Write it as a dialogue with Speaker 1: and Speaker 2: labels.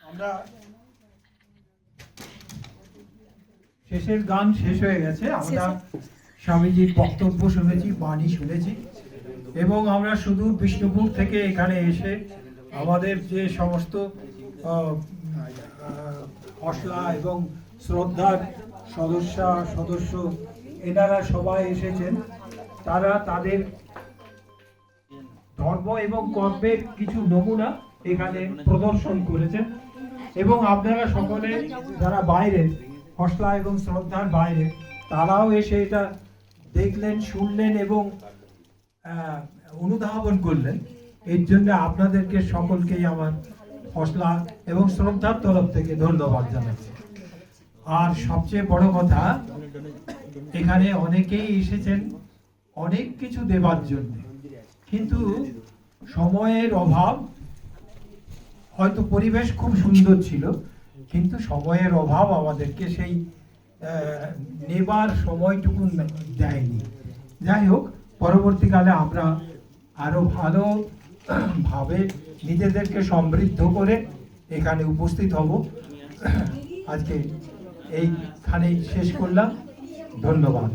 Speaker 1: আমরা শেষের গান শেষ হয়ে গেছে। আমরা স্বামীজির বক্তব্য শুনেছি, বাণী শুনেছি, এবং আমরা শুধু বিষ্ণুপুর থেকে এখানে এসে আমাদের যে সমস্ত হসলা এবং শ্রদ্ধার সদস্য এনারা সবাই এসেছেন। তারা তাদের ধর্ম এবং কর্মের কিছু নমুনা এখানে প্রদর্শন করেছেন, এবং আপনারা সকলে যারা বাইরে হসলা এবং শ্রদ্ধার বাইরে তারাও এসে এটা দেখলেন, শুনলেন এবং অনুধাবন করলেন। এর জন্য আপনাদেরকে সকলকেই আমার হসলা এবং শ্রদ্ধার তরফ থেকে ধন্যবাদ জানাচ্ছি। আর সবচেয়ে বড় কথা, এখানে অনেকেই এসেছেন অনেক কিছু দেবার জন্য, কিন্তু সময়ের অভাব, হয়তো পরিবেশ খুব সুন্দর ছিল কিন্তু সময়ের অভাব আমাদেরকে সেই নেবার সময়টুকু দেয়নি। যাই হোক, পরবর্তীকালে আমরা আরো ভালোভাবে নিজেদেরকে সমৃদ্ধ করে এখানে উপস্থিত হব। আজকে এইখানেই শেষ করলাম। ধন্যবাদ।